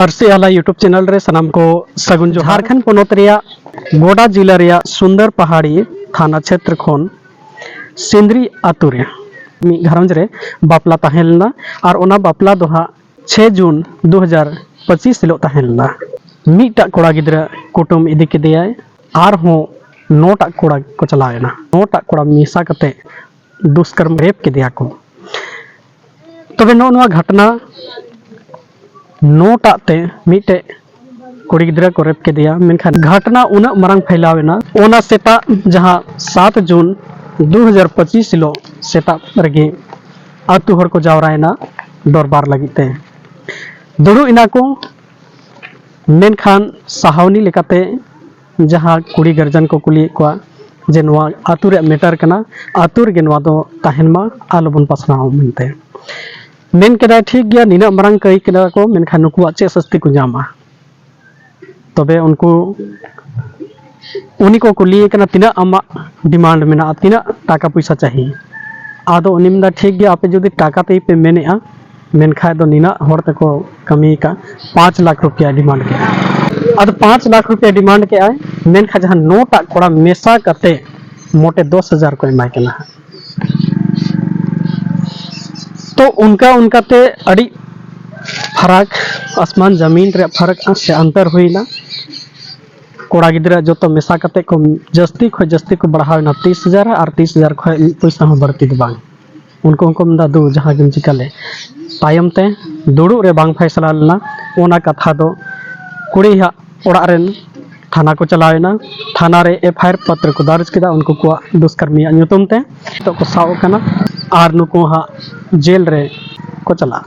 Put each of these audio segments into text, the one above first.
पारसी आला YouTube channel रे सनाम को सगुन जो झारखंड पोनोत रेया गोडा जिला रेया सुंदर पहाड़ी थाना क्षेत्र खोन सिंदरी आतु रे मी घरंज रे बापला तहेलना और ओना बापला दो हा 6 जून 2025 हिलो तहेलना मीटा कोड़ा गिद्रा कुटुम इदी केदेयाय आर हो 9टा कोड़ा को चलावेना 9टा कोड़ा मिसा कते दुष्कर्म रेप केदेया को तबे नोआ घटना 9टा ते मिटे कुड़ी गिद्रा को रेप केदेया मेनखान घटना उना मरंग फैलावेना ओना सेता जहां 7 जून 2025 हिलो सेता रगे आतु हर को जावरायना दरबार लगिते दुड़ु इना को मेनखान सहावनी लेकाते जहां कुड़ी गर्जन को कुली को जे नोआ आतु रे मेटर कना आतु रे नोआ दो ताहेनमा आलोबन पासनाव मनते मेन केदा ठीक गया निना मरंग कई केदा को मेनखान नुकुआ चे सस्ती को जामा तबे उनको उनी को कुली कना तिना आमा डिमांड मेना तिना टाका पैसा चाहिए आदो उनिमदा ठीक गया आपे जदि टाका ते पे मेनेआ मेनखा दो निना हर तक कमी का 5 लाख रुपया डिमांड के अब 5 लाख रुपया डिमांड के आए मेनखा जहां 9टा कोड़ा मेसा कते मोटे 10,000 को एमाय केना तो उनका ते अड़ी फरक आसमान जमीन रे फरक से अंतर हुईना कोड़ा गिद्रा जो तो मेसा कते को जस्ती को बढ़ावना 30,000 और 30,000 खो पैसा हो बढ़ती दो बांग उनको मदा दो जहां गिम चिकाले तायम ते दुड़ु रे बांग फैसला लेना ओना कथा दो कुड़ी हा ओड़ा रेन थाना को चलावेना थाना रे एफआईआर पत्र को दर्ज किया उनको को दुष्कर्मी नुतुम ते तो को साव कना आर नुको हा जेल रे को चला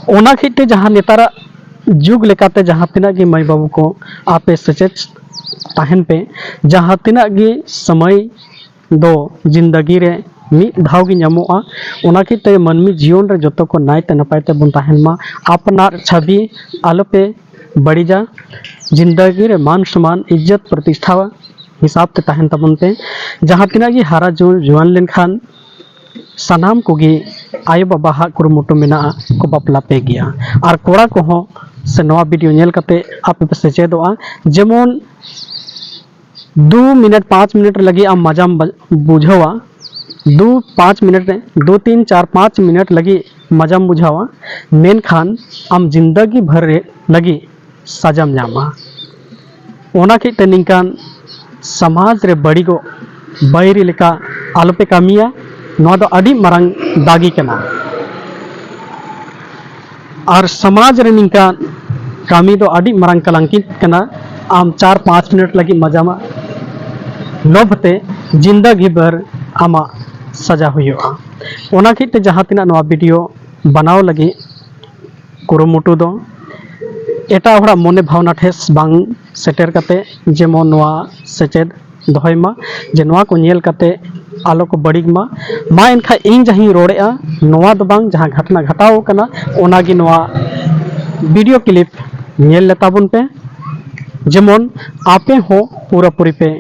ओना खिते जहां नेतारा जुग लेकाते जहां तिना गी माई बाबू को आपे सचेत ताहन पे जहां तिना गी समय दो जिंदगी रे मी धाव गी नामोआ ओना खिते मनमी जीवन रे जतो को नायते नपायते बन ताहन मा अपनार छवि आलोपे बड़ी जा जिंदगी रे मान सम्मान इज्जत प्रतिष्ठा हिसाब ते ताहन तबनते जहां तिना गी हारा जुआन लेन खान सनाम कोगी आयो बाबा हा कुरुमुटु मेना को बापला पे गया और कोड़ा को हो से नवा वीडियो नेल कते आप पे सेचेदोआ जेमन 2 मिनट 5 मिनट लगी आम मजाम बुझावा 2-5 मिनट 2-3-4-5 मिनट लगी मजाम बुझावा मेन खान आम जिंदगी भर लगी सजाम नामा ओना के निकान समाज रे बड़ी को बैरी लेका आलोपे कामिया नवा दो अड़ी मरंग दागी कना और समाज रे निका कामी दो अड़ी मरंग कलंकी कना आम 4-5 मिनट लगी मजामा लोभते जिंदगी भर आमा सजा हुआ ओना खिते जहां तिना नवा वीडियो बनाव लगी कुरुमुटु दो एटा हड़ा मने भावना ठेस बांग सेटर कते जेमन नवा सेचेद दोहयमा जे नवा को नेल कते आलो को बड़ी मा इनखा इन जहीं रोड़ेआ नवा दो बांग जहां घटना घटाव कना ओनागी नवा वीडियो क्लिप नेल लेताबुन पे जेमन आपे हो पूरा पूरी पे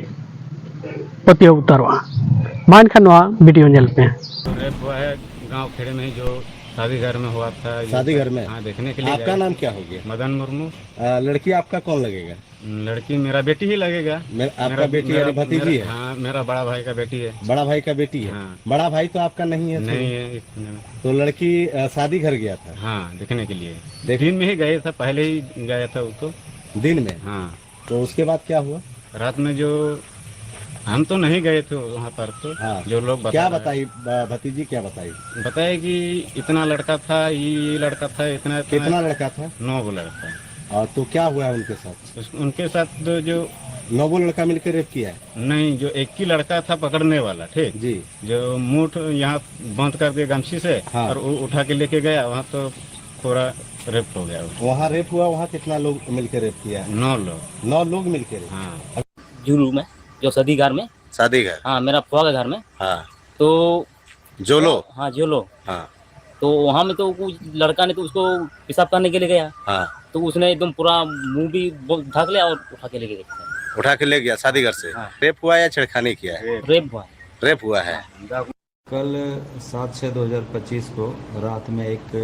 पतियो उतरवा मा इनखा नवा वीडियो नेल पे वो है गांव खेड़े में जो शादी घर में हुआ था। शादी घर में? हाँ, देखने के लिए। आपका नाम क्या हो गया? मदन मुर्मू। लड़की आपका कौन लगेगा? लड़की मेरा बेटी ही लगेगा। आपका बेटी यानी भतीजी है? हाँ, मेरा बड़ा भाई का बेटी है। बड़ा भाई का बेटी है? हाँ। बड़ा भाई तो आपका नहीं है? नहीं है। तो लड़की शादी घर गया था? हाँ, देखने के लिए। दिन में ही गए था, पहले ही गया था वो तो। दिन में? हाँ। तो उसके बाद क्या हुआ? रात में जो हम तो नहीं गए थे वहाँ पर तो। हाँ। जो लोग क्या बताई भतीजी, क्या बताई कि इतना लड़का था, ये लड़का था, इतना कितना लड़का था? 9 लड़का। और तो क्या हुआ उनके साथ? उनके साथ तो जो 9 लड़का मिलकर रेप किया है? नहीं, जो एक ही लड़का था पकड़ने वाला, ठीक जी, जो मुठ यहाँ बंद कर दिया गमछी से। हाँ। और वो उठा के लेके गया वहाँ, तो पूरा रेप हो गया। वहाँ रेप हुआ? वहाँ कितना लोग मिलकर रेप किया? 9 लोग मिलकर। हाँ। जुलू में जो शादी घर में। शादी घर? हाँ, मेरा फुआ के घर में। हाँ। तो जोलो? हाँ, जोलो। हाँ। तो वहाँ में तो कुछ लड़का ने तो उसको पेशाब करने के लिए गया। हाँ। तो उसने एकदम पूरा मुंह भी ढक लिया और उठा के ले गया। उठा के ले गया शादी घर से? हाँ। रेप हुआ या छेड़खानी किया है? रेप हुआ है। कल 7/6/2025 को रात में एक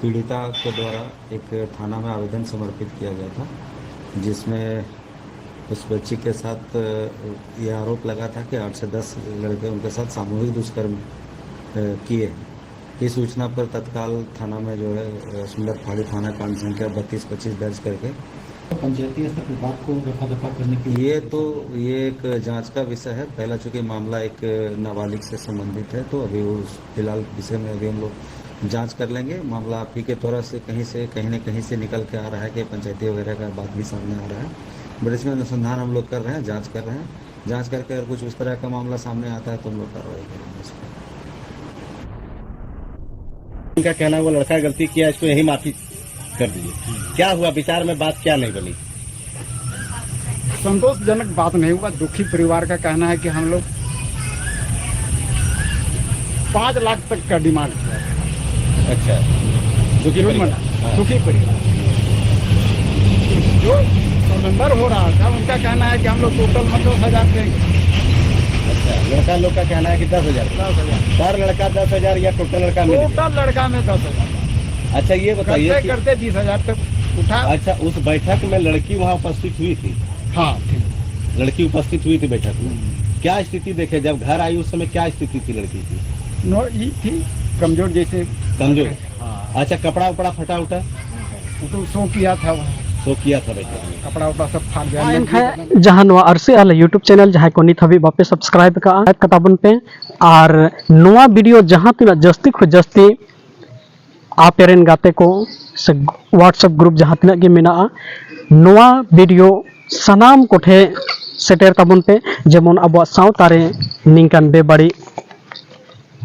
पीड़िता के द्वारा एक थाना में आवेदन समर्पित किया गया था, जिसमें उस बच्ची के साथ ये आरोप लगा था कि 8 से 10 लड़के उनके साथ सामूहिक दुष्कर्म किए हैं। इस सूचना पर तत्काल थाना में जो है सुंदर फाड़ी थाना कांड संख्या 32-25 दर्ज करके पंचायती स्तर पर बात को रफा दफा करने की ये एक जांच का विषय है। पहला चूंकि मामला एक नाबालिग से संबंधित है, तो अभी उस फिलहाल विषय में अभी हम लोग जांच कर लेंगे। मामला आप ही के द्वारा से कहीं न कहीं से निकल के आ रहा है कि पंचायती वगैरह का बात भी सामने आ रहा है, बट इसमें अनुसंधान हम लोग कर रहे हैं, जाँच कर रहे हैं। जाँच करके अगर कुछ उस तरह का मामला सामने आता है तो हम लोग कार्रवाई करेंगे उस पर। इनका कहना है वो लड़का गलती किया, इसको यही माफी कर दीजिए। क्या हुआ विचार में, बात क्या नहीं बनी? संतोषजनक बात नहीं हुआ। दुखी परिवार का कहना है कि हम लोग 5 लाख तक का डिमांड किया। अच्छा, दुखी परिवार। हाँ। दुखी परिवार जो नंबर हो रहा था, उनका कहना है कि हम लोग टोटल 10,000 देंगे। अच्छा, लड़का लोग का कहना है कि 10,000। 10,000 पर लड़का 10,000 या टोटल लड़का मिल गया? टोटल लड़का में 10,000। अच्छा, ये बताइए करते कि करते 20,000 तक उठा। अच्छा, उस बैठक में लड़की वहाँ उपस्थित हुई थी? हाँ, लड़की उपस्थित हुई थी बैठक में। क्या स्थिति देखे जब घर आई, उस समय क्या स्थिति थी लड़की की? ये थी कमजोर, जैसे कमजोर। हाँ। अच्छा, कपड़ा उपड़ा फटा उठा? तो सो किया था वहाँ, तो किया था बैठक में। कपड़ा उपड़ा सब फाड़ गया। एनखान जहाँ नवा आरसी आला यूट्यूब चैनल जहाँ को नित हबी बापे सब्सक्राइब का ताबन पे और नवा वीडियो जहाँ तीना जस्ती खो जस्ती आपेरेन गाते को से व्हाट्सएप ग्रुप जहाँ तीना के मेना नवा वीडियो सनाम कोठे सेटेर ताबन पे जेमन अब सावतारे निंकान बेबाड़ी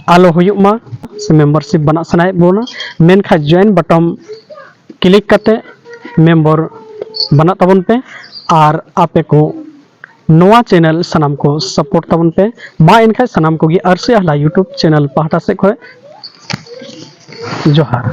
आलो हुयुमा से मेंबरशिप बना सनाए बोना मेनखा जॉइन बटन क्लिक करते मेंबर बना ताबन पे और आपे को नवा चैनल सनाम को सपोर्ट ताबन पे मा इनखा सनाम को आरसी आला यूट्यूब चैनल पाहटा से खोए जोहार।